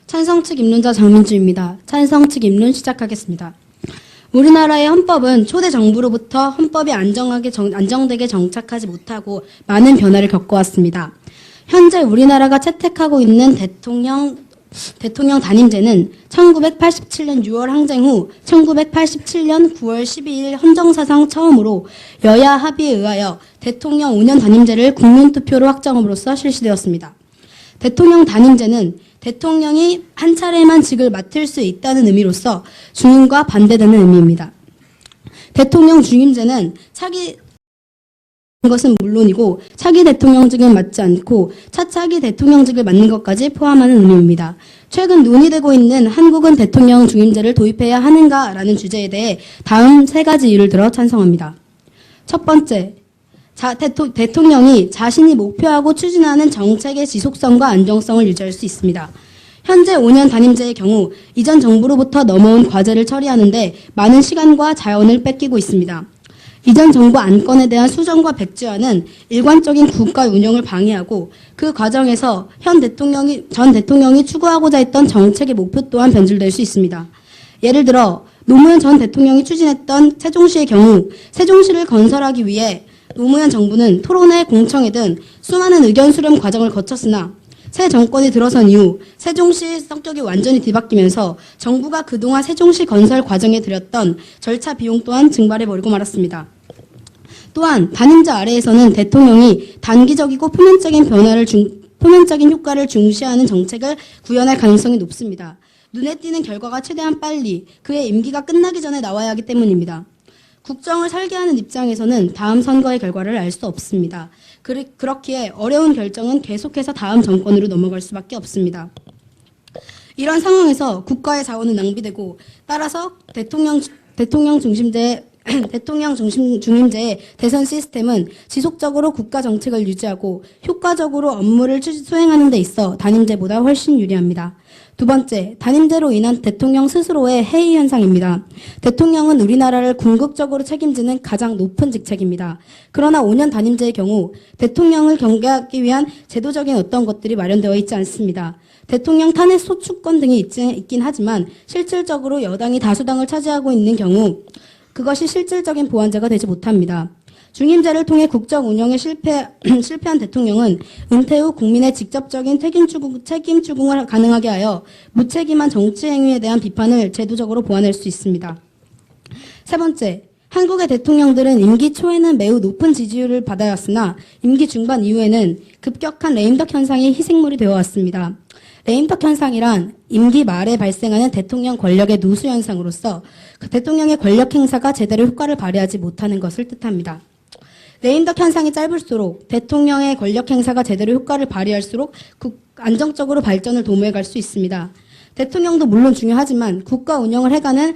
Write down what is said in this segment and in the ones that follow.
찬성 측 입론자 장민주입니다. 찬성 측 입론 시작하겠습니다. 우리나라의 헌법은 초대 정부로부터 헌법이 안정되게 정착하지 못하고 많은 변화를 겪어왔습니다. 현재 우리나라가 채택하고 있는 대통령 단임제는 1987년 6월 항쟁 후 1987년 9월 12일 헌정사상 처음으로 여야 합의에 의하여 대통령 5년 단임제를 국민투표로 확정함으로써 실시되었습니다. 대통령 단임제는 대통령이 한 차례만 직을 맡을 수 있다는 의미로서 중임과 반대되는 의미입니다. 대통령 중임제는 차기 것은 물론이고 차기 대통령직을 맡지 않고 차차기 대통령직을 맡는 것까지 포함하는 의미입니다. 최근 논의되고 있는 한국은 대통령 중임제를 도입해야 하는가라는 주제에 대해 다음 세 가지 이유를 들어 찬성합니다. 첫 번째, 대통령이 자신이 목표하고 추진하는 정책의 지속성과 안정성을 유지할 수 있습니다. 현재 5년 단임제의 경우 이전 정부로부터 넘어온 과제를 처리하는데 많은 시간과 자원을 뺏기고 있습니다. 이전 정부 안건에 대한 수정과 백지화는 일관적인 국가 운영을 방해하고 그 과정에서 전 대통령이 추구하고자 했던 정책의 목표 또한 변질될 수 있습니다. 예를 들어 노무현 전 대통령이 추진했던 세종시의 경우 세종시를 건설하기 위해 노무현 정부는 토론회, 공청회 등 수많은 의견 수렴 과정을 거쳤으나 새 정권이 들어선 이후 세종시 성격이 완전히 뒤바뀌면서 정부가 그동안 세종시 건설 과정에 들였던 절차 비용 또한 증발해버리고 말았습니다. 또한 단임제 아래에서는 대통령이 단기적이고 표면적인 효과를 중시하는 정책을 구현할 가능성이 높습니다. 눈에 띄는 결과가 최대한 빨리 그의 임기가 끝나기 전에 나와야 하기 때문입니다. 국정을 설계하는 입장에서는 다음 선거의 결과를 알 수 없습니다. 그렇기에 어려운 결정은 계속해서 다음 정권으로 넘어갈 수밖에 없습니다. 이런 상황에서 국가의 자원은 낭비되고 따라서 대통령 중임제의 대선 시스템은 지속적으로 국가 정책을 유지하고 효과적으로 업무를 수행하는 데 있어 단임제보다 훨씬 유리합니다. 두 번째, 단임제로 인한 대통령 스스로의 해이 현상입니다. 대통령은 우리나라를 궁극적으로 책임지는 가장 높은 직책입니다. 그러나 5년 단임제의 경우 대통령을 경계하기 위한 제도적인 어떤 것들이 마련되어 있지 않습니다. 대통령 탄핵 소추권 등이 있긴 하지만 실질적으로 여당이 다수당을 차지하고 있는 경우 그것이 실질적인 보완제가 되지 못합니다. 중임제를 통해 국정 운영에 실패한 대통령은 은퇴 후 국민의 직접적인 책임 추궁을 가능하게 하여 무책임한 정치 행위에 대한 비판을 제도적으로 보완할 수 있습니다. 세 번째, 한국의 대통령들은 임기 초에는 매우 높은 지지율을 받아왔으나 임기 중반 이후에는 급격한 레임덕 현상이 희생물이 되어왔습니다. 레임덕 현상이란 임기 말에 발생하는 대통령 권력의 누수 현상으로서 그 대통령의 권력 행사가 제대로 효과를 발휘하지 못하는 것을 뜻합니다. 레임덕 현상이 짧을수록 대통령의 권력 행사가 제대로 효과를 발휘할수록 안정적으로 발전을 도모해갈 수 있습니다. 대통령도 물론 중요하지만 국가 운영을 해가는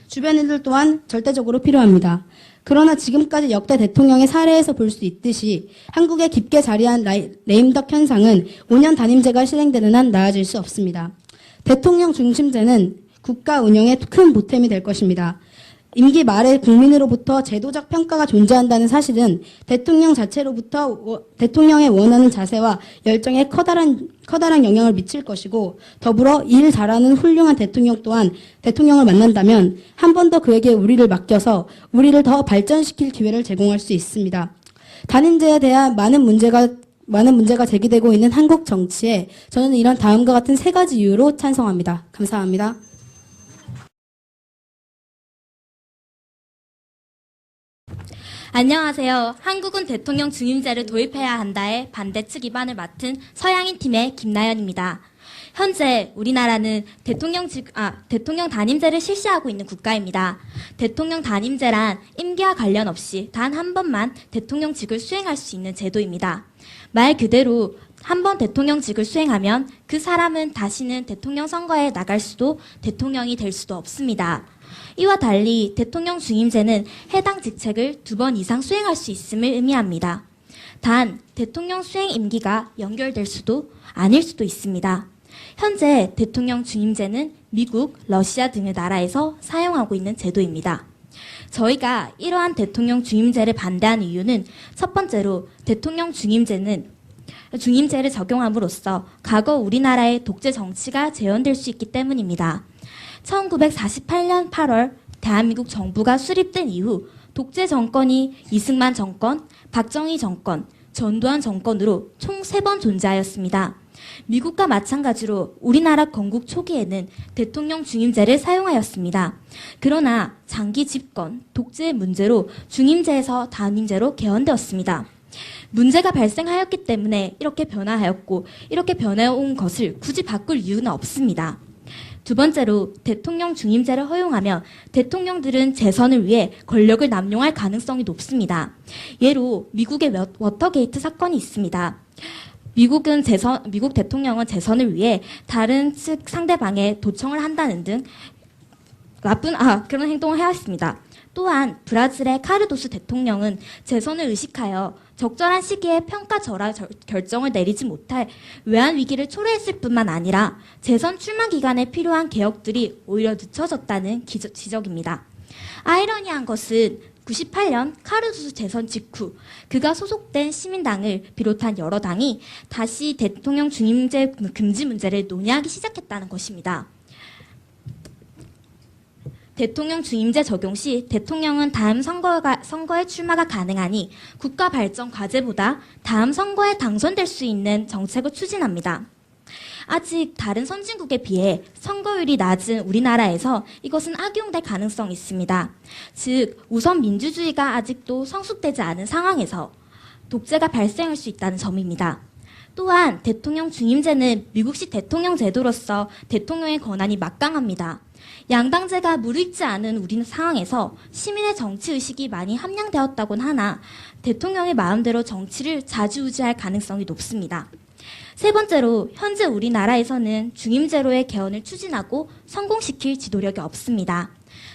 주변인들 또한 절대적으로 필요합니다. 그러나 지금까지 역대 대통령의 사례에서 볼 수 있듯이 한국에 깊게 자리한 레임덕 현상은 5년 단임제가 실행되는 한 나아질 수 없습니다. 대통령 중심제는 국가 운영에 큰 보탬이 될 것입니다. 임기 말에 국민으로부터 제도적 평가가 존재한다는 사실은 대통령 자체로부터 대통령의 원하는 자세와 열정에 커다란 영향을 미칠 것이고 더불어 일 잘하는 훌륭한 대통령 또한 대통령을 만난다면 한 번 더 그에게 우리를 맡겨서 우리를 더 발전시킬 기회를 제공할 수 있습니다. 단임제에 대한 많은 문제가 제기되고 있는 한국 정치에 저는 이런 다음과 같은 세 가지 이유로 찬성합니다. 감사합니다. 안녕하세요. 한국은 대통령 중임제를 도입해야 한다의 반대측 입안을 맡은 서양인 팀의 김나연입니다. 현재 우리나라는 대통령 단임제를 실시하고 있는 국가입니다. 대통령 단임제란 임기와 관련 없이 단 한 번만 대통령직을 수행할 수 있는 제도입니다. 말 그대로 한 번 대통령직을 수행하면 그 사람은 다시는 대통령 선거에 나갈 수도 대통령이 될 수도 없습니다. 이와 달리 대통령 중임제는 해당 직책을 2번 이상 수행할 수 있음을 의미합니다. 단 대통령 수행 임기가 연결될 수도 아닐 수도 있습니다. 현재 대통령 중임제는 미국, 러시아 등의 나라에서 사용하고 있는 제도입니다. 저희가 이러한 대통령 중임제를 반대하는 이유는 첫 번째로 대통령 중임제는 중임제를 적용함으로써 과거 우리나라의 독재 정치가 재현될 수 있기 때문입니다. 1948년 8월 대한민국 정부가 수립된 이후 독재 정권이 이승만 정권, 박정희 정권, 전두환 정권으로 총 3번 존재하였습니다. 미국과 마찬가지로 우리나라 건국 초기에는 대통령 중임제를 사용하였습니다. 그러나 장기 집권, 독재의 문제로 중임제에서 단임제로 개헌되었습니다. 문제가 발생하였기 때문에 이렇게 변화하였고 이렇게 변해온 것을 굳이 바꿀 이유는 없습니다. 두 번째로 대통령 중임제를 허용하면 대통령들은 재선을 위해 권력을 남용할 가능성이 높습니다. 예로 미국의 워터게이트 사건이 있습니다. 미국 대통령은 재선을 위해 다른 측 상대방에 도청을 한다는 등 그런 행동을 해왔습니다. 또한 브라질의 카르도스 대통령은 재선을 의식하여 적절한 시기에 평가 절하 결정을 내리지 못할 외환 위기를 초래했을 뿐만 아니라 재선 출마 기간에 필요한 개혁들이 오히려 늦춰졌다는 지적입니다. 아이러니한 것은 98년 카르도스 재선 직후 그가 소속된 시민당을 비롯한 여러 당이 다시 대통령 중임제 금지 문제를 논의하기 시작했다는 것입니다. 대통령 중임제 적용 시 대통령은 다음 선거에 출마가 가능하니 국가 발전 과제보다 다음 선거에 당선될 수 있는 정책을 추진합니다. 아직 다른 선진국에 비해 선거율이 낮은 우리나라에서 이것은 악용될 가능성이 있습니다. 즉, 우선 민주주의가 아직도 성숙되지 않은 상황에서 독재가 발생할 수 있다는 점입니다. 또한 대통령 중임제는 미국식 대통령 제도로서 대통령의 권한이 막강합니다. 양당제가 무르익지 않은 우리 상황에서 시민의 정치의식이 많이 함량되었다곤 하나 대통령의 마음대로 정치를 좌지우지할 가능성이 높습니다. 세 번째로 현재 우리나라에서는 중임제로의 개헌을 추진하고 성공시킬 지도력이 없습니다.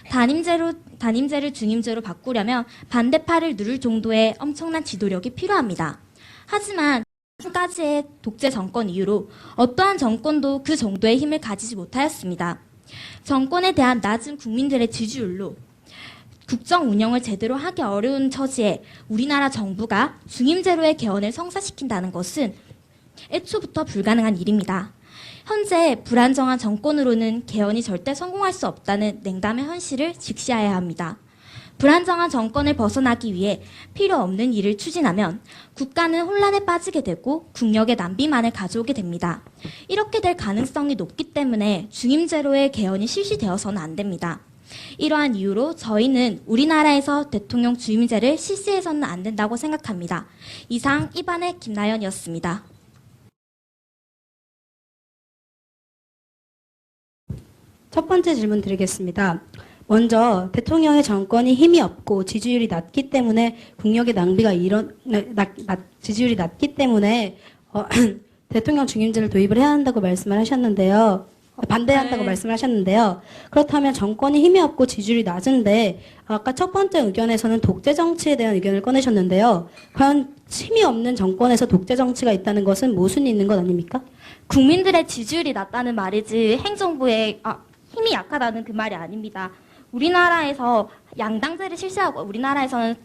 단임제를 중임제로 바꾸려면 반대팔을 누를 정도의 엄청난 지도력이 필요합니다. 하지만 지금까지의 독재 정권 이후로 어떠한 정권도 그 정도의 힘을 가지지 못하였습니다. 정권에 대한 낮은 국민들의 지지율로 국정 운영을 제대로 하기 어려운 처지에 우리나라 정부가 중임제로의 개헌을 성사시킨다는 것은 애초부터 불가능한 일입니다. 현재 불안정한 정권으로는 개헌이 절대 성공할 수 없다는 냉담의 현실을 직시해야 합니다. 불안정한 정권을 벗어나기 위해 필요 없는 일을 추진하면 국가는 혼란에 빠지게 되고 국력의 낭비만을 가져오게 됩니다. 이렇게 될 가능성이 높기 때문에 중임제로의 개헌이 실시되어서는 안 됩니다. 이러한 이유로 저희는 우리나라에서 대통령 중임제를 실시해서는 안 된다고 생각합니다. 이상 이반의 김나연이었습니다. 첫 번째 질문 드리겠습니다. 먼저 대통령의 정권이 힘이 없고 지지율이 낮기 때문에 국력의 낭비가 지지율이 낮기 때문에 대통령 중임제를 도입을 해야 한다고 말씀을 하셨는데요. 반대한다고 말씀을 하셨는데요. 그렇다면 정권이 힘이 없고 지지율이 낮은데 아까 첫 번째 의견에서는 독재 정치에 대한 의견을 꺼내셨는데요. 과연 힘이 없는 정권에서 독재 정치가 있다는 것은 모순이 있는 것 아닙니까? 국민들의 지지율이 낮다는 말이지 행정부의 힘이 약하다는 그 말이 아닙니다. 우리나라에서 양당제를 실시하고 우리나라에서는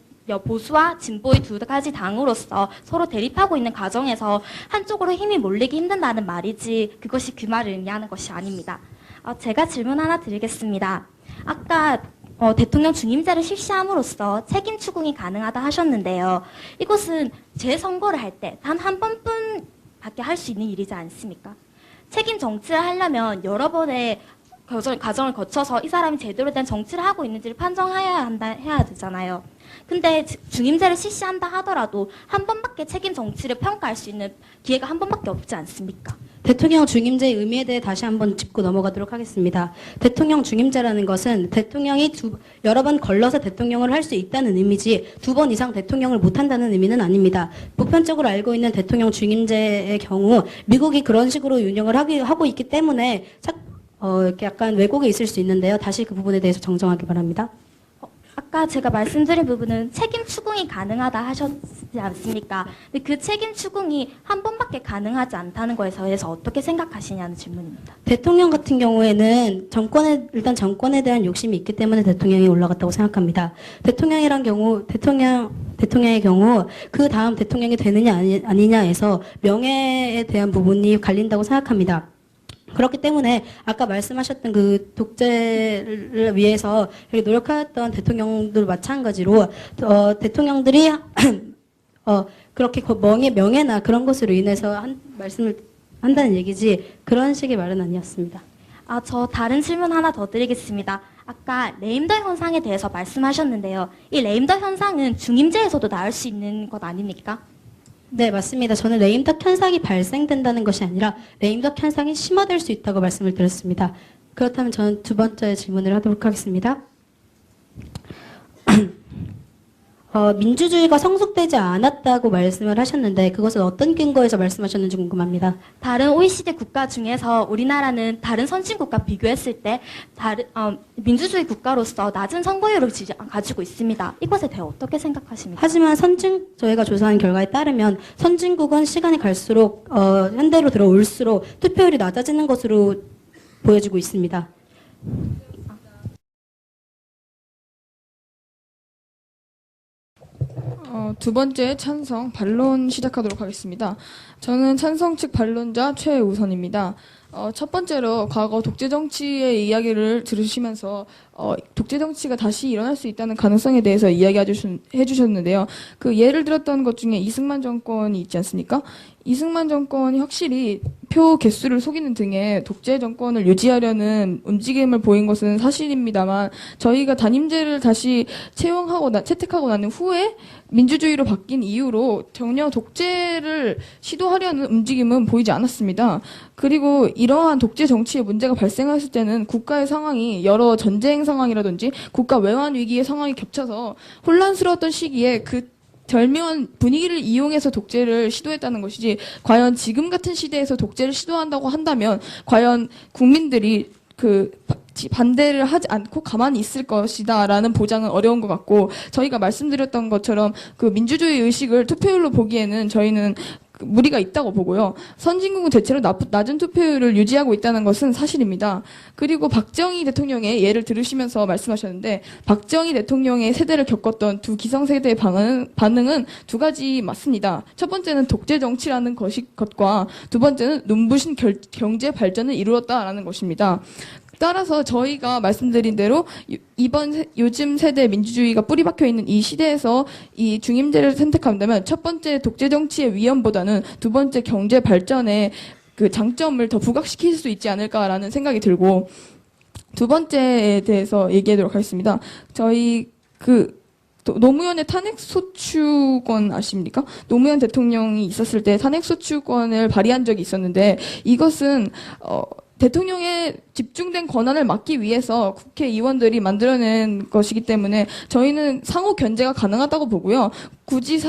보수와 진보의 두 가지 당으로서 서로 대립하고 있는 과정에서 한쪽으로 힘이 몰리기 힘든다는 말이지 그것이 그 말을 의미하는 것이 아닙니다. 제가 질문 하나 드리겠습니다. 아까 대통령 중임제를 실시함으로써 책임 추궁이 가능하다 하셨는데요. 이것은 재선거를 할 때 단 한 번뿐 밖에 할 수 있는 일이지 않습니까? 책임 정치를 하려면 여러 번의 과정을 거쳐서 이 사람이 제대로 된 정치를 하고 있는지를 해야 되잖아요. 근데 중임제를 실시한다 하더라도 한 번밖에 책임 정치를 평가할 수 있는 기회가 한 번밖에 없지 않습니까? 대통령 중임제의 의미에 대해 다시 한번 짚고 넘어가도록 하겠습니다. 대통령 중임제라는 것은 대통령이 여러 번 걸러서 대통령을 할 수 있다는 의미지 2번 이상 대통령을 못한다는 의미는 아닙니다. 보편적으로 알고 있는 대통령 중임제의 경우 미국이 그런 식으로 운영을 하고 있기 때문에 이렇게 약간 왜곡이 있을 수 있는데요. 다시 그 부분에 대해서 정정하기 바랍니다. 아까 제가 말씀드린 부분은 책임 추궁이 가능하다 하셨지 않습니까? 근데 그 책임 추궁이 한 번밖에 가능하지 않다는 거에 대해서 어떻게 생각하시냐는 질문입니다. 대통령 같은 경우에는 일단 정권에 대한 욕심이 있기 때문에 대통령이 올라갔다고 생각합니다. 대통령의 경우 그 다음 대통령이 되느냐 아니냐에서 명예에 대한 부분이 갈린다고 생각합니다. 그렇기 때문에 아까 말씀하셨던 그 독재를 위해서 이렇게 노력하였던 대통령들 마찬가지로 대통령들이 그렇게 명예나 그런 것으로 인해서 말씀을 한다는 얘기지 그런 식의 말은 아니었습니다. 저 다른 질문 하나 더 드리겠습니다. 아까 레임더 현상에 대해서 말씀하셨는데요. 이 레임더 현상은 중임제에서도 나올 수 있는 것 아닙니까? 네, 맞습니다. 저는 레임덕 현상이 발생된다는 것이 아니라 레임덕 현상이 심화될 수 있다고 말씀을 드렸습니다. 그렇다면 저는 두 번째 질문을 하도록 하겠습니다. 민주주의가 성숙되지 않았다고 말씀을 하셨는데 그것은 어떤 근거에서 말씀하셨는지 궁금합니다. 다른 OECD 국가 중에서 우리나라는 다른 선진국과 비교했을 때 민주주의 국가로서 낮은 선거율을 가지고 있습니다. 이것에 대해 어떻게 생각하십니까? 하지만 저희가 조사한 결과에 따르면 선진국은 시간이 갈수록 현대로 들어올수록 투표율이 낮아지는 것으로 보여지고 있습니다. 두 번째 찬성 반론 시작하도록 하겠습니다. 저는 찬성 측 반론자 최우선입니다. 첫 번째로 과거 독재 정치의 이야기를 들으시면서 독재 정치가 다시 일어날 수 있다는 가능성에 대해서 이야기해 주셨는데요. 그 예를 들었던 것 중에 이승만 정권이 있지 않습니까? 이승만 정권이 확실히 표 개수를 속이는 등의 독재 정권을 유지하려는 움직임을 보인 것은 사실입니다만 저희가 단임제를 다시 채택하고 난 후에 민주주의로 바뀐 이후로 전혀 독재를 시도하려는 움직임은 보이지 않았습니다. 그리고 이러한 독재 정치의 문제가 발생했을 때는 국가의 상황이 여러 전쟁 상황이라든지 국가 외환 위기의 상황이 겹쳐서 혼란스러웠던 시기에 그 절묘한 분위기를 이용해서 독재를 시도했다는 것이지 과연 지금 같은 시대에서 독재를 시도한다고 한다면 과연 국민들이 반대를 하지 않고 가만히 있을 것이다라는 보장은 어려운 것 같고 저희가 말씀드렸던 것처럼 그 민주주의 의식을 투표율로 보기에는 저희는 무리가 있다고 보고요. 선진국은 대체로 낮은 투표율을 유지하고 있다는 것은 사실입니다. 그리고 박정희 대통령의 예를 들으시면서 말씀하셨는데 박정희 대통령의 세대를 겪었던 두 기성세대의 반응은 두 가지 맞습니다. 첫 번째는 독재 정치라는 것과 두 번째는 눈부신 경제 발전을 이루었다라는 것입니다. 따라서 저희가 말씀드린 대로 요즘 세대 민주주의가 뿌리 박혀 있는 이 시대에서 이 중임제를 선택한다면 첫 번째 독재 정치의 위험보다는 두 번째 경제 발전의 그 장점을 더 부각시킬 수 있지 않을까라는 생각이 들고 두 번째에 대해서 얘기하도록 하겠습니다. 저희 노무현의 탄핵소추권 아십니까? 노무현 대통령이 있었을 때 탄핵소추권을 발의한 적이 있었는데 이것은 대통령의 집중된 권한을 막기 위해서 국회의원들이 만들어낸 것이기 때문에 저희는 상호 견제가 가능하다고 보고요. 굳이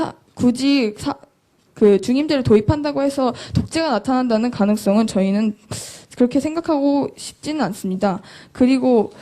중임제를 도입한다고 해서 독재가 나타난다는 가능성은 저희는 그렇게 생각하고 싶지는 않습니다. 그리고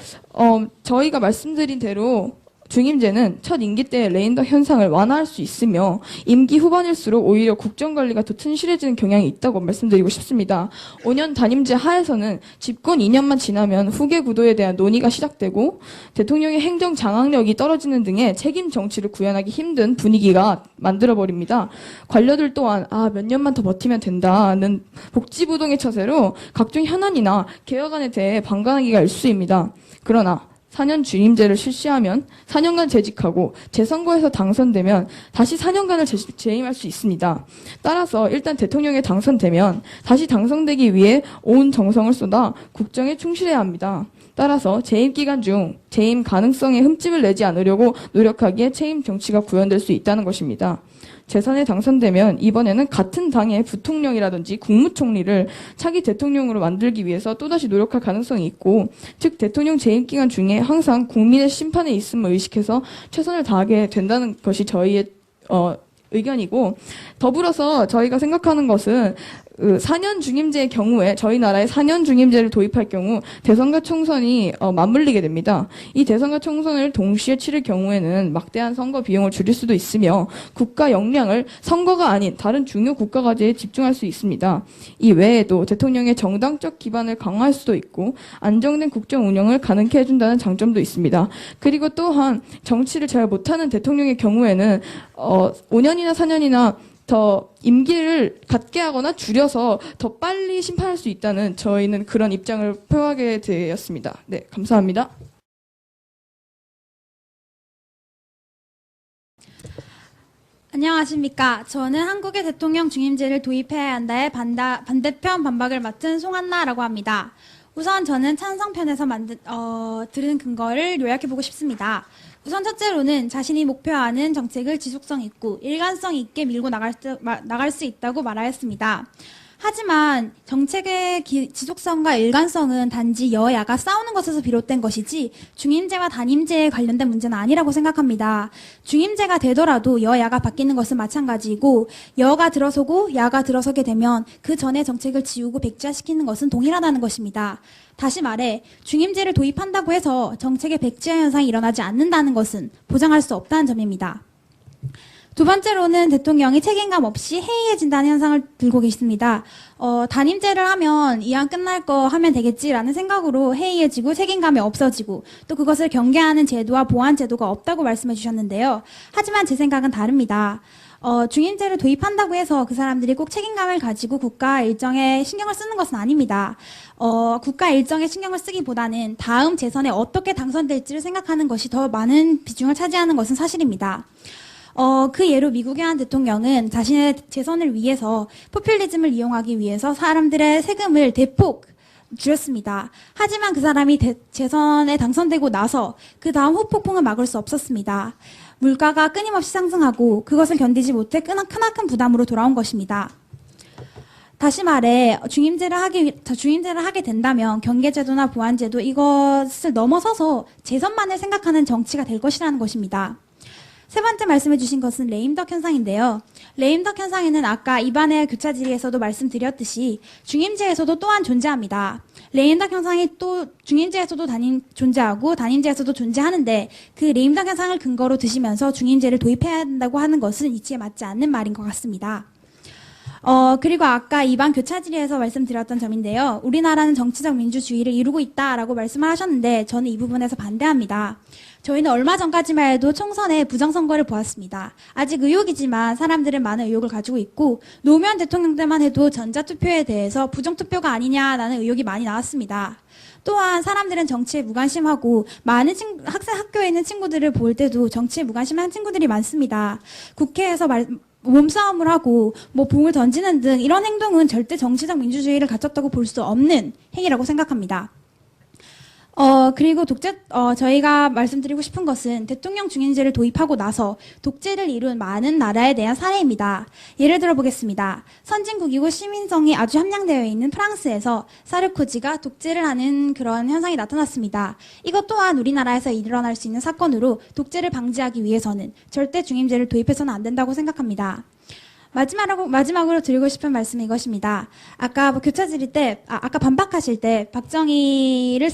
저희가 말씀드린 대로 중임제는 첫 임기 때 레임덕 현상을 완화할 수 있으며 임기 후반일수록 오히려 국정관리가 더 튼실해지는 경향이 있다고 말씀드리고 싶습니다. 5년 단임제 하에서는 집권 2년만 지나면 후계 구도에 대한 논의가 시작되고 대통령의 행정 장악력이 떨어지는 등의 책임 정치를 구현하기 힘든 분위기가 만들어버립니다. 관료들 또한 몇 년만 더 버티면 된다는 복지부동의 처세로 각종 현안이나 개혁안에 대해 방관하기가 일쑤입니다. 그러나 4년 중임제를 실시하면 4년간 재직하고 재선거에서 당선되면 다시 4년간을 재임할 수 있습니다. 따라서 일단 대통령에 당선되면 다시 당선되기 위해 온 정성을 쏟아 국정에 충실해야 합니다. 따라서 재임 기간 중 재임 가능성에 흠집을 내지 않으려고 노력하기에 책임 정치가 구현될 수 있다는 것입니다. 재선에 당선되면 이번에는 같은 당의 부통령이라든지 국무총리를 차기 대통령으로 만들기 위해서 또다시 노력할 가능성이 있고 즉 대통령 재임 기간 중에 항상 국민의 심판에 있음을 의식해서 최선을 다하게 된다는 것이 저희의 의견이고 더불어서 저희가 생각하는 것은 4년 중임제의 경우에 저희 나라에 4년 중임제를 도입할 경우 대선과 총선이 맞물리게 됩니다. 이 대선과 총선을 동시에 치를 경우에는 막대한 선거 비용을 줄일 수도 있으며 국가 역량을 선거가 아닌 다른 중요 국가 과제에 집중할 수 있습니다. 이 외에도 대통령의 정당적 기반을 강화할 수도 있고 안정된 국정 운영을 가능케 해준다는 장점도 있습니다. 그리고 또한 정치를 잘 못하는 대통령의 경우에는 5년이나 4년이나 더 임기를 갖게 하거나 줄여서 더 빨리 심판할 수 있다는 저희는 그런 입장을 표하게 되었습니다. 네, 감사합니다. 안녕하십니까. 저는 한국의 대통령 중임제를 도입해야 한다의 반대편 반박을 맡은 송한나라고 합니다. 우선 저는 찬성편에서 들은 근거를 요약해보고 싶습니다. 우선 첫째로는 자신이 목표하는 정책을 지속성 있고 일관성 있게 밀고 나갈 수 있다고 말하였습니다. 하지만 정책의 지속성과 일관성은 단지 여야가 싸우는 것에서 비롯된 것이지 중임제와 단임제에 관련된 문제는 아니라고 생각합니다. 중임제가 되더라도 여야가 바뀌는 것은 마찬가지이고 여가 들어서고 야가 들어서게 되면 그 전에 정책을 지우고 백지화시키는 것은 동일하다는 것입니다. 다시 말해 중임제를 도입한다고 해서 정책의 백지화 현상이 일어나지 않는다는 것은 보장할 수 없다는 점입니다. 두 번째로는 대통령이 책임감 없이 해이해진다는 현상을 들고 계십니다. 단임제를 하면 이왕 끝날 거 하면 되겠지라는 생각으로 해이해지고 책임감이 없어지고 또 그것을 경계하는 제도와 보완 제도가 없다고 말씀해 주셨는데요. 하지만 제 생각은 다릅니다. 중임제를 도입한다고 해서 그 사람들이 꼭 책임감을 가지고 국가 일정에 신경을 쓰는 것은 아닙니다. 국가 일정에 신경을 쓰기보다는 다음 재선에 어떻게 당선될지를 생각하는 것이 더 많은 비중을 차지하는 것은 사실입니다. 그 예로 미국의 한 대통령은 자신의 재선을 위해서 포퓰리즘을 이용하기 위해서 사람들의 세금을 대폭 줄였습니다. 하지만 그 사람이 재선에 당선되고 나서 그 다음 후폭풍을 막을 수 없었습니다. 물가가 끊임없이 상승하고 그것을 견디지 못해 크나큰 부담으로 돌아온 것입니다. 다시 말해 중임제를 하게 된다면 경계제도나 보완제도 이것을 넘어서서 재선만을 생각하는 정치가 될 것이라는 것입니다. 세 번째 말씀해 주신 것은 레임덕 현상인데요. 레임덕 현상에는 아까 이반의 교차 질의에서도 말씀드렸듯이 중임제에서도 또한 존재합니다. 레임덕 현상이 또 중임제에서도 존재하고 단임제에서도 존재하는데 그 레임덕 현상을 근거로 드시면서 중임제를 도입해야 한다고 하는 것은 이치에 맞지 않는 말인 것 같습니다. 그리고 아까 이반 교차 질의에서 말씀드렸던 점인데요. 우리나라는 정치적 민주주의를 이루고 있다라고 말씀을 하셨는데 저는 이 부분에서 반대합니다. 저희는 얼마 전까지만 해도 총선에 부정선거를 보았습니다. 아직 의혹이지만 사람들은 많은 의혹을 가지고 있고 노무현 대통령 때만 해도 전자투표에 대해서 부정투표가 아니냐라는 의혹이 많이 나왔습니다. 또한 사람들은 정치에 무관심하고 많은 학교에 있는 친구들을 볼 때도 정치에 무관심한 친구들이 많습니다. 국회에서 몸싸움을 하고 봉을 던지는 등 이런 행동은 절대 정치적 민주주의를 갖췄다고 볼 수 없는 행위라고 생각합니다. 그리고 저희가 말씀드리고 싶은 것은 대통령 중임제를 도입하고 나서 독재를 이룬 많은 나라에 대한 사례입니다. 예를 들어 보겠습니다. 선진국이고 시민성이 아주 함량되어 있는 프랑스에서 사르코지가 독재를 하는 그런 현상이 나타났습니다. 이것 또한 우리나라에서 일어날 수 있는 사건으로 독재를 방지하기 위해서는 절대 중임제를 도입해서는 안 된다고 생각합니다. 마지막으로 드리고 싶은 말씀은 이것입니다. 아까 교차 질의 때, 아까 반박하실 때 박정희를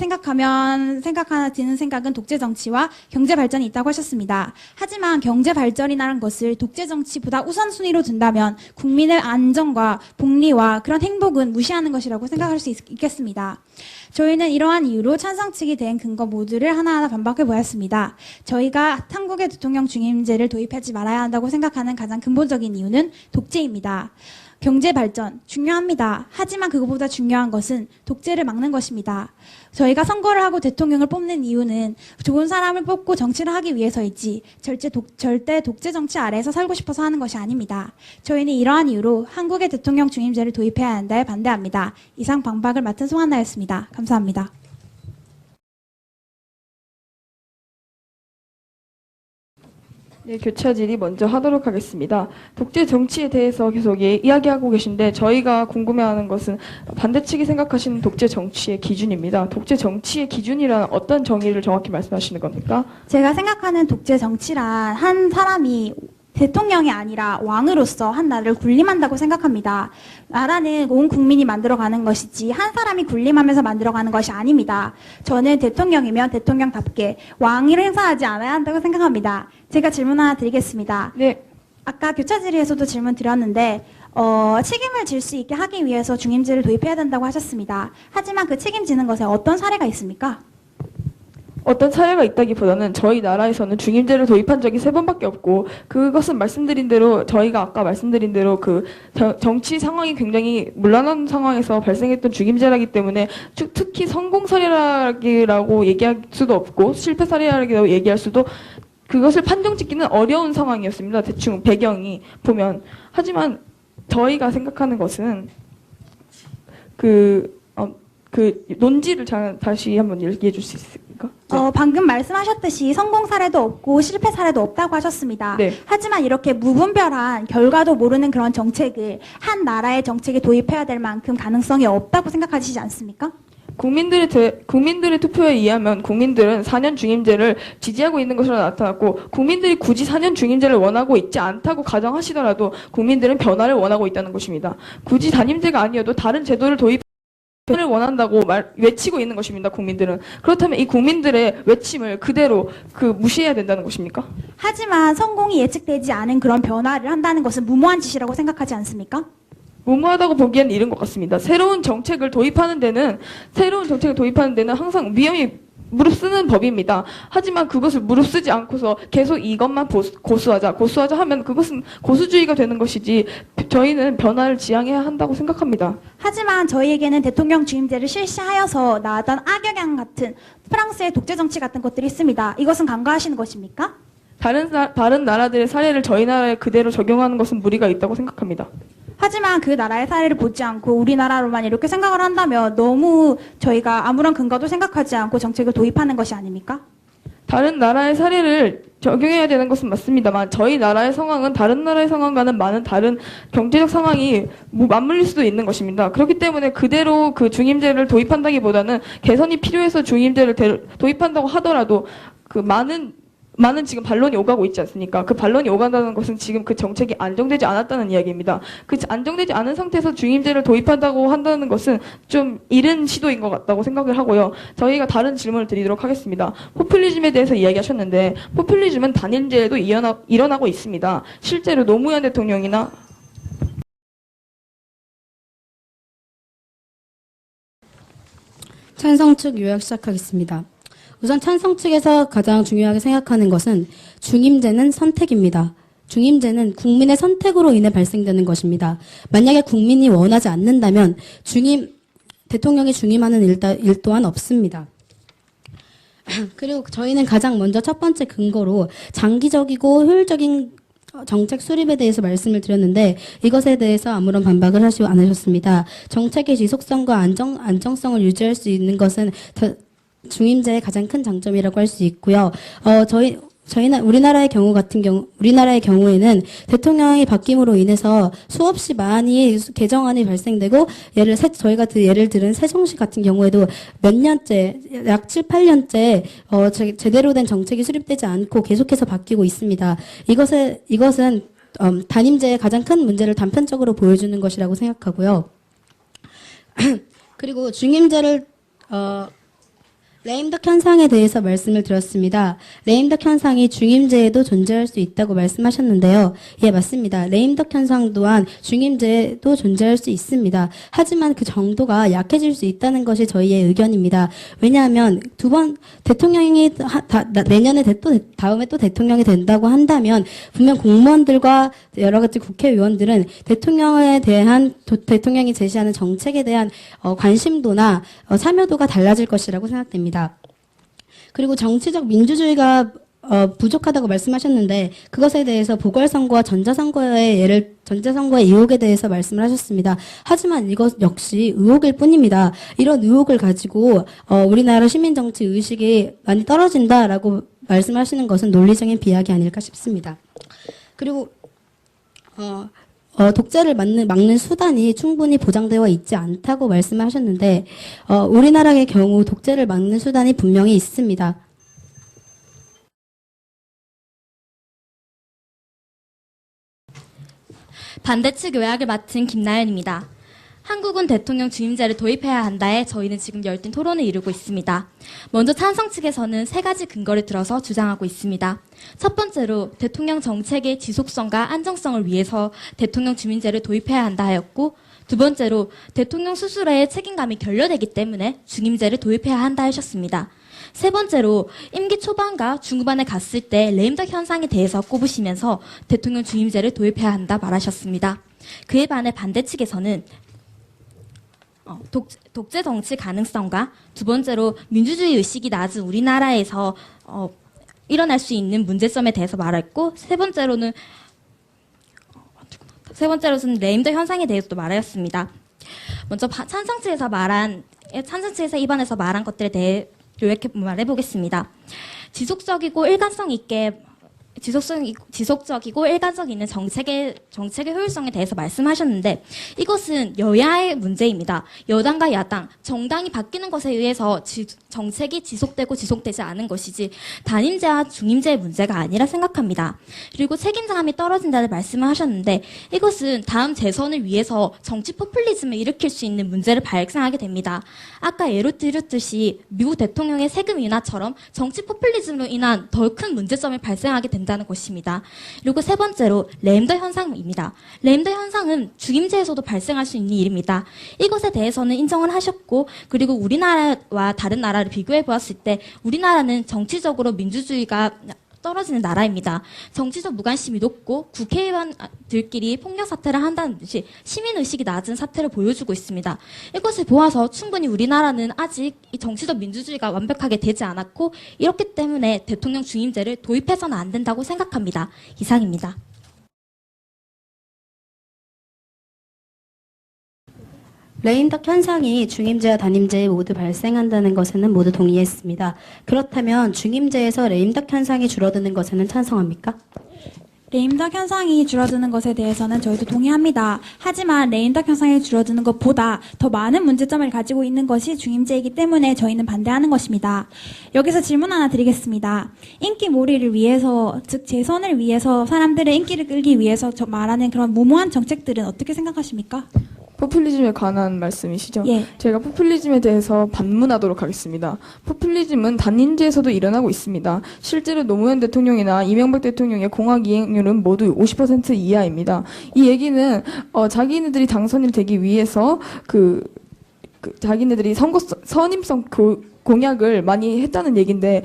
드는 생각은 독재 정치와 경제 발전이 있다고 하셨습니다. 하지만 경제 발전이라는 것을 독재 정치보다 우선순위로 둔다면 국민의 안정과 복리와 그런 행복은 무시하는 것이라고 생각할 수 있겠습니다. 저희는 이러한 이유로 찬성 측이 된 근거 모두를 하나하나 반박해 보았습니다. 저희가 한국의 대통령 중임제를 도입하지 말아야 한다고 생각하는 가장 근본적인 이유는 독재입니다. 경제 발전 중요합니다. 하지만 그것보다 중요한 것은 독재를 막는 것입니다. 저희가 선거를 하고 대통령을 뽑는 이유는 좋은 사람을 뽑고 정치를 하기 위해서이지 절대 독재 정치 아래에서 살고 싶어서 하는 것이 아닙니다. 저희는 이러한 이유로 한국의 대통령 중임제를 도입해야 한다에 반대합니다. 이상 반박을 맡은 송한나였습니다. 감사합니다. 네, 교차 질의 먼저 하도록 하겠습니다. 독재 정치에 대해서 계속 이야기하고 계신데 저희가 궁금해하는 것은 반대측이 생각하시는 독재 정치의 기준입니다. 독재 정치의 기준이란 어떤 정의를 정확히 말씀하시는 겁니까? 제가 생각하는 독재 정치란 한 사람이 대통령이 아니라 왕으로서 한 나라를 군림한다고 생각합니다. 나라는 온 국민이 만들어가는 것이지 한 사람이 군림하면서 만들어가는 것이 아닙니다. 저는 대통령이면 대통령답게 왕위를 행사하지 않아야 한다고 생각합니다. 제가 질문 하나 드리겠습니다. 네. 아까 교차 질의에서도 질문 드렸는데 책임을 질 수 있게 하기 위해서 중임제를 도입해야 된다고 하셨습니다. 하지만 그 책임지는 것에 어떤 사례가 있습니까? 어떤 사례가 있다기보다는 저희 나라에서는 중임제를 도입한 적이 3번밖에 없고, 그것은 말씀드린 대로, 저희가 아까 말씀드린 대로 그 정치 상황이 굉장히 문란한 상황에서 발생했던 중임제라기 때문에 특히 성공 사례라고 얘기할 수도 없고 실패 사례라고 얘기할 수도, 그것을 판정 짓기는 어려운 상황이었습니다. 대충 배경이 보면. 하지만 저희가 생각하는 것은 그 논지를 다시 한번 얘기해 줄 수 있습니까? 방금 말씀하셨듯이 성공 사례도 없고 실패 사례도 없다고 하셨습니다. 네. 하지만 이렇게 무분별한 결과도 모르는 그런 정책을 한 나라의 정책에 도입해야 될 만큼 가능성이 없다고 생각하시지 않습니까? 국민들의 투표에 의하면 국민들은 4년 중임제를 지지하고 있는 것으로 나타났고, 국민들이 굳이 4년 중임제를 원하고 있지 않다고 가정하시더라도 국민들은 변화를 원하고 있다는 것입니다. 굳이 단임제가 아니어도 다른 제도를 도입을 원한다고 외치고 있는 것입니다. 국민들은. 그렇다면 이 국민들의 외침을 그대로 무시해야 된다는 것입니까? 하지만 성공이 예측되지 않은 그런 변화를 한다는 것은 무모한 짓이라고 생각하지 않습니까? 무모하다고 보기엔 이른 것 같습니다. 새로운 정책을 도입하는 데는 항상 위험이 무릅쓰는 법입니다. 하지만 그것을 무릅쓰지 않고서 계속 이것만 고수하자 하면 그것은 고수주의가 되는 것이지, 저희는 변화를 지향해야 한다고 생각합니다. 하지만 저희에게는 대통령 주임제를 실시하여서 나왔던 악영향 같은 프랑스의 독재 정치 같은 것들이 있습니다. 이것은 간과하시는 것입니까? 다른 나라들의 사례를 저희 나라에 그대로 적용하는 것은 무리가 있다고 생각합니다. 하지만 그 나라의 사례를 보지 않고 우리나라로만 이렇게 생각을 한다면 너무 저희가 아무런 근거도 생각하지 않고 정책을 도입하는 것이 아닙니까? 다른 나라의 사례를 적용해야 되는 것은 맞습니다만, 저희 나라의 상황은 다른 나라의 상황과는 많은 다른 경제적 상황이 맞물릴 수도 있는 것입니다. 그렇기 때문에 그대로 그 중임제를 도입한다기보다는 개선이 필요해서 중임제를 도입한다고 하더라도 많은 지금 반론이 오가고 있지 않습니까? 그 반론이 오간다는 것은 지금 그 정책이 안정되지 않았다는 이야기입니다. 그 안정되지 않은 상태에서 중임제를 도입한다고 한다는 것은 좀 이른 시도인 것 같다고 생각을 하고요. 저희가 다른 질문을 드리도록 하겠습니다. 포퓰리즘에 대해서 이야기하셨는데, 포퓰리즘은 단임제에도 일어나고 있습니다. 실제로 노무현 대통령이나 찬성 측 요약 시작하겠습니다. 우선 찬성 측에서 가장 중요하게 생각하는 것은 중임제는 선택입니다. 중임제는 국민의 선택으로 인해 발생되는 것입니다. 만약에 국민이 원하지 않는다면 대통령이 중임하는 일 또한 없습니다. 그리고 저희는 가장 먼저 첫 번째 근거로 장기적이고 효율적인 정책 수립에 대해서 말씀을 드렸는데, 이것에 대해서 아무런 반박을 않으셨습니다. 정책의 지속성과 안정성을 유지할 수 있는 것은 중임제의 가장 큰 장점이라고 할 수 있고요. 우리나라의 경우에는 대통령이 바뀜으로 인해서 수없이 많이 개정안이 발생되고, 저희가 예를 들은 세종시 같은 경우에도 몇 년째, 약 7, 8년째, 제대로 된 정책이 수립되지 않고 계속해서 바뀌고 있습니다. 이것은 단임제의 가장 큰 문제를 단편적으로 보여주는 것이라고 생각하고요. 그리고 중임제를, 레임덕 현상에 대해서 말씀을 드렸습니다. 레임덕 현상이 중임제에도 존재할 수 있다고 말씀하셨는데요. 예, 맞습니다. 레임덕 현상 또한 중임제에도 존재할 수 있습니다. 하지만 그 정도가 약해질 수 있다는 것이 저희의 의견입니다. 왜냐하면 대통령이 내년에 다음에 또 대통령이 된다고 한다면 분명 공무원들과 여러 가지 국회의원들은 대통령이 제시하는 정책에 대한 관심도나 참여도가 달라질 것이라고 생각됩니다. 그리고 정치적 민주주의가 부족하다고 말씀하셨는데, 그것에 대해서 보궐선거와 전자선거의 의혹에 대해서 말씀을 하셨습니다. 하지만 이것 역시 의혹일 뿐입니다. 이런 의혹을 가지고 우리나라 시민정치 의식이 많이 떨어진다라고 말씀하시는 것은 논리적인 비약이 아닐까 싶습니다. 그리고 독재를 막는 수단이 충분히 보장되어 있지 않다고 말씀하셨는데, 우리나라의 경우 독재를 막는 수단이 분명히 있습니다. 반대측 요약을 맡은 김나연입니다. 한국은 대통령 중임제를 도입해야 한다에 저희는 지금 열띤 토론을 이루고 있습니다. 먼저 찬성 측에서는 세 가지 근거를 들어서 주장하고 있습니다. 첫 번째로 대통령 정책의 지속성과 안정성을 위해서 대통령 중임제를 도입해야 한다 하였고, 두 번째로 대통령 스스로의 책임감이 결여되기 때문에 중임제를 도입해야 한다 하셨습니다. 세 번째로 임기 초반과 중후반에 갔을 때 레임덕 현상에 대해서 꼽으시면서 대통령 중임제를 도입해야 한다 말하셨습니다. 그에 반해 반대 측에서는 독재 정치 가능성과 두 번째로 민주주의 의식이 낮은 우리나라에서 일어날 수 있는 문제점에 대해서 말했고, 세 번째로는 레임덕 현상에 대해서도 말하였습니다. 먼저 찬성 측에서 입안에서 말한 것들에 대해 요약해 말해보겠습니다. 지속적이고 일관성 있는 정책의 효율성에 대해서 말씀하셨는데, 이것은 여야의 문제입니다. 여당과 야당, 정당이 바뀌는 것에 의해서 정책이 지속되고 지속되지 않은 것이지 단임제와 중임제의 문제가 아니라 생각합니다. 그리고 책임감이 떨어진다는 말씀을 하셨는데, 이것은 다음 재선을 위해서 정치 포퓰리즘을 일으킬 수 있는 문제를 발생하게 됩니다. 아까 예로 들었듯이 미국 대통령의 세금 인하처럼 정치 포퓰리즘으로 인한 더 큰 문제점이 발생하게 된다는 것입니다. 그리고 세 번째로 램더 현상입니다. 램더 현상은 중임제에서도 발생할 수 있는 일입니다. 이것에 대해서는 인정을 하셨고, 그리고 우리나라와 다른 나라를 비교해 보았을 때 우리나라는 정치적으로 민주주의가 떨어지는 나라입니다. 정치적 무관심이 높고 국회의원들끼리 폭력 사태를 한다는 듯이 시민의식이 낮은 사태를 보여주고 있습니다. 이것을 보아서 충분히 우리나라는 아직 이 정치적 민주주의가 완벽하게 되지 않았고, 이렇기 때문에 대통령 중임제를 도입해서는 안 된다고 생각합니다. 이상입니다. 레임덕 현상이 중임제와 단임제에 모두 발생한다는 것에는 모두 동의했습니다. 그렇다면 중임제에서 레임덕 현상이 줄어드는 것에는 찬성합니까? 레임덕 현상이 줄어드는 것에 대해서는 저희도 동의합니다. 하지만 레임덕 현상이 줄어드는 것보다 더 많은 문제점을 가지고 있는 것이 중임제이기 때문에 저희는 반대하는 것입니다. 여기서 질문 하나 드리겠습니다. 인기몰이를 위해서, 즉 재선을 위해서 사람들의 인기를 끌기 위해서 말하는 그런 무모한 정책들은 어떻게 생각하십니까? 포퓰리즘에 관한 말씀이시죠? 예. 제가 포퓰리즘에 대해서 반문하도록 하겠습니다. 포퓰리즘은 단임제에서도 일어나고 있습니다. 실제로 노무현 대통령이나 이명박 대통령의 공약 이행률은 모두 50% 이하입니다. 이 얘기는 자기네들이 당선이 되기 위해서 자기네들이 선임성 공약을 많이 했다는 얘기인데,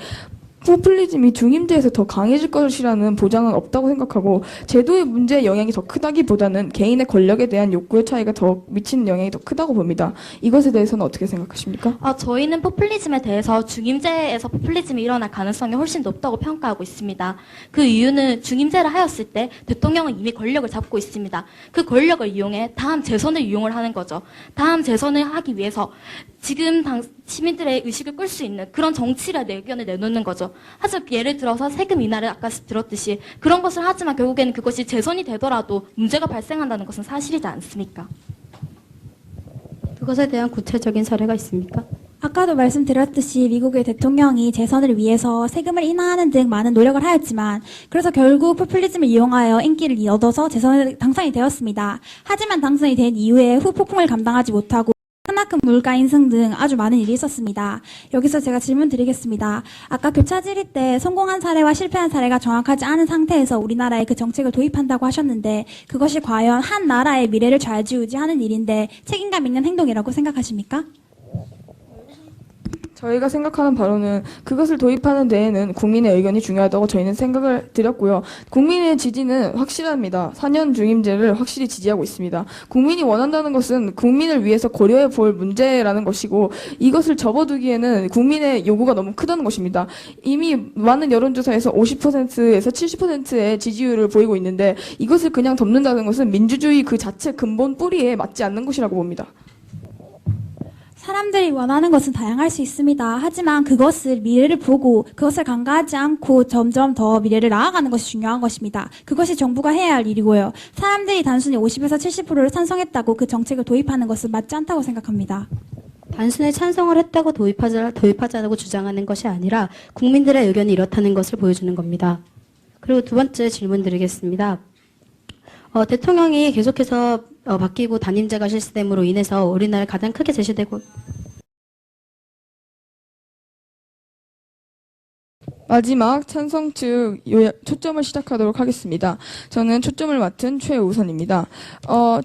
포퓰리즘이 중임제에서 더 강해질 것이라는 보장은 없다고 생각하고, 제도의 문제의 영향이 더 크다기보다는 개인의 권력에 대한 욕구의 차이가 더 미치는 영향이 더 크다고 봅니다. 이것에 대해서는 어떻게 생각하십니까? 저희는 포퓰리즘에 대해서 중임제에서 포퓰리즘이 일어날 가능성이 훨씬 높다고 평가하고 있습니다. 그 이유는 중임제를 하였을 때 대통령은 이미 권력을 잡고 있습니다. 그 권력을 이용해 다음 재선을 이용을 하는 거죠. 다음 재선을 하기 위해서 지금 시민들의 의식을 끌 수 있는 그런 정치를 의견을 내놓는 거죠. 하지만 예를 들어서 세금 인하를 아까 들었듯이 그런 것을 하지만 결국에는 그것이 재선이 되더라도 문제가 발생한다는 것은 사실이지 않습니까? 그것에 대한 구체적인 사례가 있습니까? 아까도 말씀드렸듯이 미국의 대통령이 재선을 위해서 세금을 인하하는 등 많은 노력을 하였지만, 그래서 결국 포퓰리즘을 이용하여 인기를 얻어서 재선에 당선이 되었습니다. 하지만 당선이 된 이후에 후폭풍을 감당하지 못하고 크나큰 물가 인상 등 아주 많은 일이 있었습니다. 여기서 제가 질문 드리겠습니다. 아까 교차 질의 때 성공한 사례와 실패한 사례가 정확하지 않은 상태에서 우리나라에 그 정책을 도입한다고 하셨는데, 그것이 과연 한 나라의 미래를 좌지우지하는 일인데 책임감 있는 행동이라고 생각하십니까? 저희가 생각하는 바로는 그것을 도입하는 데에는 국민의 의견이 중요하다고 저희는 생각을 드렸고요. 국민의 지지는 확실합니다. 4년 중임제를 확실히 지지하고 있습니다. 국민이 원한다는 것은 국민을 위해서 고려해 볼 문제라는 것이고, 이것을 접어두기에는 국민의 요구가 너무 크다는 것입니다. 이미 많은 여론조사에서 50%에서 70%의 지지율을 보이고 있는데, 이것을 그냥 덮는다는 것은 민주주의 그 자체 근본 뿌리에 맞지 않는 것이라고 봅니다. 사람들이 원하는 것은 다양할 수 있습니다. 하지만 그것을 미래를 보고 그것을 간과하지 않고 점점 더 미래를 나아가는 것이 중요한 것입니다. 그것이 정부가 해야 할 일이고요. 사람들이 단순히 50에서 70%를 찬성했다고 그 정책을 도입하는 것은 맞지 않다고 생각합니다. 단순히 찬성을 했다고 도입하자고 주장하는 것이 아니라 국민들의 의견이 이렇다는 것을 보여주는 겁니다. 그리고 두 번째 질문 드리겠습니다. 대통령이 계속해서 바뀌고 단임제가 실시됨으로 인해서 우리나라에 가장 크게 제시되고 마지막 찬성 측 초점을 시작하도록 하겠습니다. 저는 초점을 맡은 최우선입니다.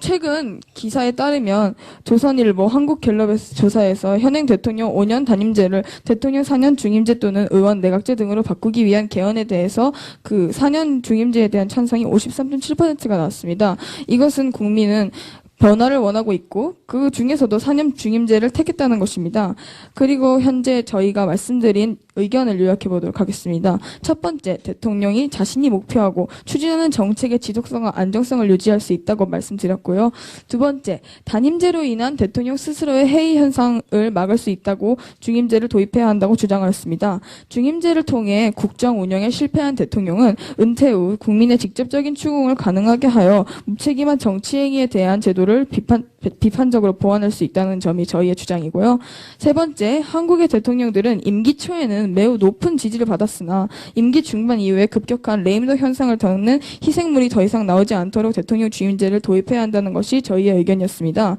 최근 기사에 따르면 조선일보 한국갤럽의 조사에서 현행 대통령 5년 단임제를 대통령 4년 중임제 또는 의원 내각제 등으로 바꾸기 위한 개헌에 대해서 그 4년 중임제에 대한 찬성이 53.7%가 나왔습니다. 이것은 국민은 변화를 원하고 있고 그 중에서도 4년 중임제를 택했다는 것입니다. 그리고 현재 저희가 말씀드린 의견을 요약해 보도록 하겠습니다. 첫 번째, 대통령이 자신이 목표하고 추진하는 정책의 지속성과 안정성을 유지할 수 있다고 말씀드렸고요. 두 번째, 단임제로 인한 대통령 스스로의 해이 현상을 막을 수 있다고 중임제를 도입해야 한다고 주장하였습니다. 중임제를 통해 국정 운영에 실패한 대통령은 은퇴 후 국민의 직접적인 추궁을 가능하게 하여 무책임한 정치행위에 대한 제도를 비판적으로 보완할 수 있다는 점이 저희의 주장이고요. 세 번째, 한국의 대통령들은 임기 초에는 매우 높은 지지를 받았으나 임기 중반 이후에 급격한 레임덕 현상을 겪는 희생물이 더 이상 나오지 않도록 대통령 주임제를 도입해야 한다는 것이 저희의 의견이었습니다.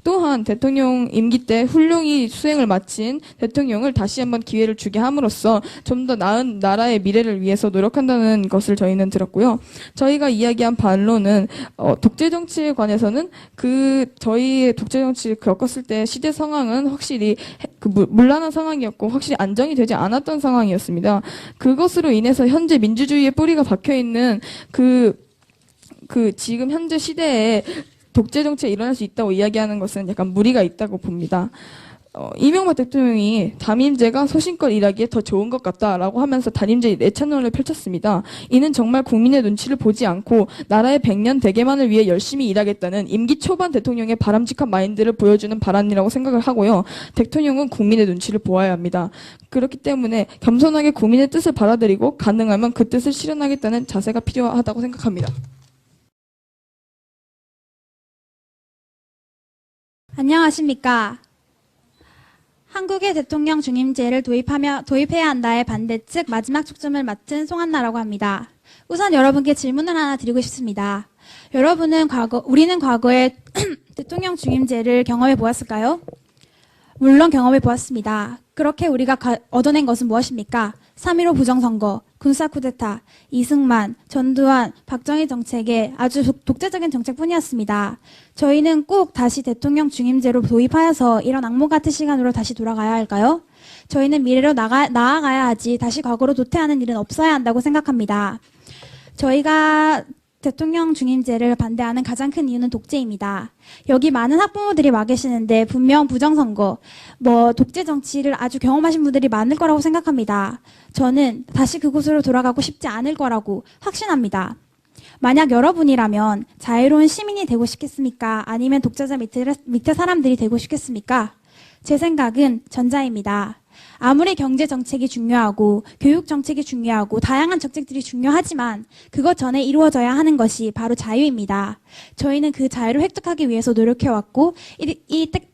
또한 대통령 임기 때 훌륭히 수행을 마친 대통령을 다시 한번 기회를 주게 함으로써 좀 더 나은 나라의 미래를 위해서 노력한다는 것을 저희는 들었고요. 저희가 이야기한 반론은 독재 정치에 관해서는 저희의 독재 정치를 겪었을 때 시대 상황은 확실히 문란한 상황이었고 확실히 안정이 되지 않았던 상황이었습니다. 그것으로 인해서 현재 민주주의의 뿌리가 박혀 있는 지금 현재 시대에 독재 정치에 일어날 수 있다고 이야기하는 것은 약간 무리가 있다고 봅니다. 이명박 대통령이 단임제가 소신껏 일하기에 더 좋은 것 같다라고 하면서 단임제 내찬론을 펼쳤습니다. 이는 정말 국민의 눈치를 보지 않고 나라의 100년 대계만을 위해 열심히 일하겠다는 임기 초반 대통령의 바람직한 마인드를 보여주는 발언이라고 생각을 하고요. 대통령은 국민의 눈치를 보아야 합니다. 그렇기 때문에 겸손하게 국민의 뜻을 받아들이고 가능하면 그 뜻을 실현하겠다는 자세가 필요하다고 생각합니다. 안녕하십니까. 한국의 대통령 중임제를 도입해야 한다의 반대 측 마지막 초점을 맡은 송한나라고 합니다. 우선 여러분께 질문을 하나 드리고 싶습니다. 우리는 과거에 대통령 중임제를 경험해 보았을까요? 물론 경험해 보았습니다. 그렇게 우리가 얻어낸 것은 무엇입니까? 3.15 부정선거, 군사 쿠데타, 이승만, 전두환, 박정희 정책의 아주 독재적인 정책뿐이었습니다. 저희는 꼭 다시 대통령 중임제로 도입하여서 이런 악몽 같은 시간으로 다시 돌아가야 할까요? 저희는 미래로 나아가야 하지 다시 과거로 도태하는 일은 없어야 한다고 생각합니다. 저희가 대통령 중임제를 반대하는 가장 큰 이유는 독재입니다. 여기 많은 학부모들이 와 계시는데 분명 부정선거, 독재 정치를 아주 경험하신 분들이 많을 거라고 생각합니다. 저는 다시 그곳으로 돌아가고 싶지 않을 거라고 확신합니다. 만약 여러분이라면 자유로운 시민이 되고 싶겠습니까? 아니면 독재자 밑에 사람들이 되고 싶겠습니까? 제 생각은 전자입니다. 아무리 경제 정책이 중요하고 교육 정책이 중요하고 다양한 정책들이 중요하지만 그것 전에 이루어져야 하는 것이 바로 자유입니다. 저희는 그 자유를 획득하기 위해서 노력해왔고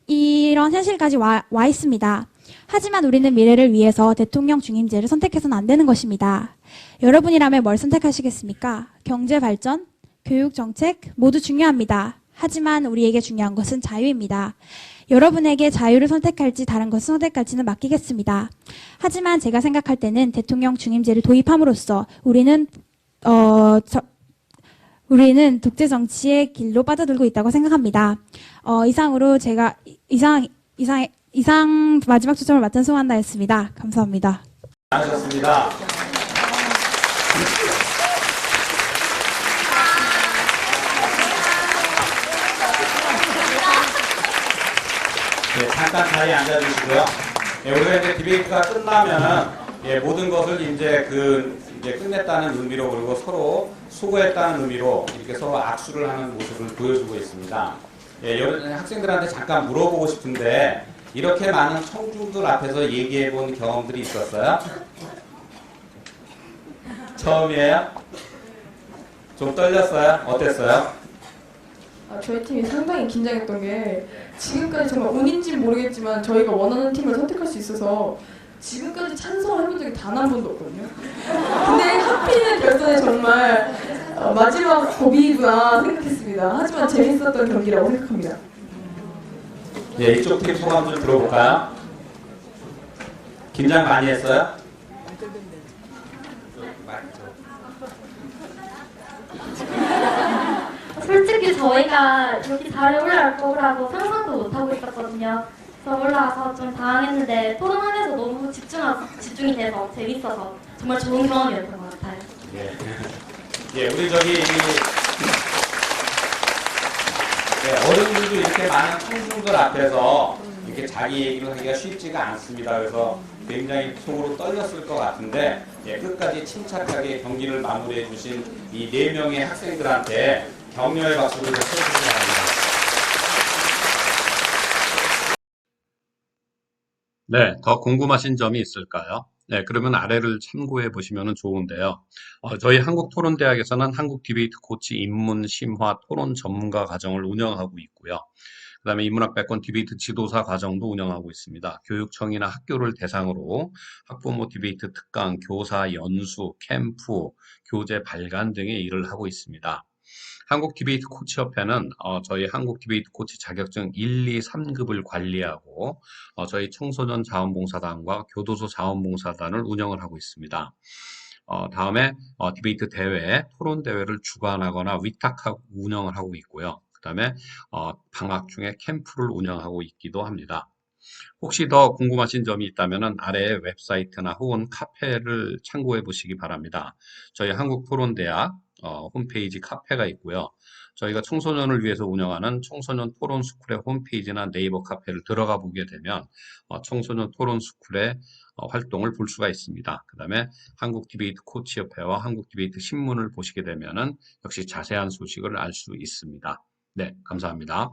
이런 현실까지 와 있습니다. 하지만 우리는 미래를 위해서 대통령 중임제를 선택해서는 안 되는 것입니다. 여러분이라면 뭘 선택하시겠습니까? 경제 발전, 교육 정책 모두 중요합니다. 하지만 우리에게 중요한 것은 자유입니다. 여러분에게 자유를 선택할지 다른 것을 선택할지는 맡기겠습니다. 하지만 제가 생각할 때는 대통령 중임제를 도입함으로써 우리는 독재 정치의 길로 빠져들고 있다고 생각합니다. 이상으로 제가 이상 마지막 초점을 맡은 송한나였습니다. 감사합니다. 하셨습니다. 네, 잠깐 자리에 앉아주시고요. 우리가 이제 디베이트가 끝나면은 모든 것을 이제 끝냈다는 의미로 그리고 서로 수고했다는 의미로 이렇게 서로 악수를 하는 모습을 보여주고 있습니다. 학생들한테 잠깐 물어보고 싶은데 이렇게 많은 청중들 앞에서 얘기해본 경험들이 있었어요? 처음이에요? 좀 떨렸어요? 어땠어요? 저희 팀이 상당히 긴장했던 게 지금까지 정말 운인지 모르겠지만 저희가 원하는 팀을 선택할 수 있어서 지금까지 찬성을 해본 적이 단 한 번도 없거든요. 근데 하필 결선에 정말 마지막 고비구나 생각했습니다. 하지만 재밌었던 경기라고 생각합니다. 예, 이쪽 팀 소감 좀 들어볼까요? 긴장 많이 했어요? 솔직히 저희가 이렇게 잘에 올라갈 거라고 상상도 못하고 있었거든요. 그래서 올라와서 좀 당황했는데 토론하면서 너무 집중이 돼서 재밌어서 정말 좋은 경험이었던 것 같아요. 예. 예, 우리 저기 어른들도 이렇게 많은 청중들 앞에서 이렇게 자기 얘기를 하기가 쉽지가 않습니다. 그래서 굉장히 속으로 떨렸을 것 같은데 끝까지 침착하게 경기를 마무리해 주신 이 4명의 학생들한테 격려의 박수를 쳐주시기 바랍니다. 네, 더 궁금하신 점이 있을까요? 네, 그러면 아래를 참고해 보시면 좋은데요. 저희 한국토론대학에서는 한국 디베이트 코치 입문 심화 토론 전문가 과정을 운영하고 있고요. 그다음에 인문학백권 디베이트 지도사 과정도 운영하고 있습니다. 교육청이나 학교를 대상으로 학부모 디베이트 특강, 교사 연수, 캠프, 교재 발간 등의 일을 하고 있습니다. 한국 디베이트 코치협회는 저희 한국 디베이트 코치 자격증 1, 2, 3급을 관리하고 저희 청소년 자원봉사단과 교도소 자원봉사단을 운영을 하고 있습니다. 다음에 디베이트 대회, 토론 대회를 주관하거나 위탁하고 운영을 하고 있고요. 그다음에 방학 중에 캠프를 운영하고 있기도 합니다. 혹시 더 궁금하신 점이 있다면 아래에 웹사이트나 혹은 카페를 참고해 보시기 바랍니다. 저희 한국토론대학 홈페이지 카페가 있고요. 저희가 청소년을 위해서 운영하는 청소년 토론 스쿨의 홈페이지나 네이버 카페를 들어가 보게 되면 청소년 토론 스쿨의 활동을 볼 수가 있습니다. 그 다음에 한국 디베이트 코치협회와 한국 디베이트 신문을 보시게 되면 역시 자세한 소식을 알 수 있습니다. 네, 감사합니다.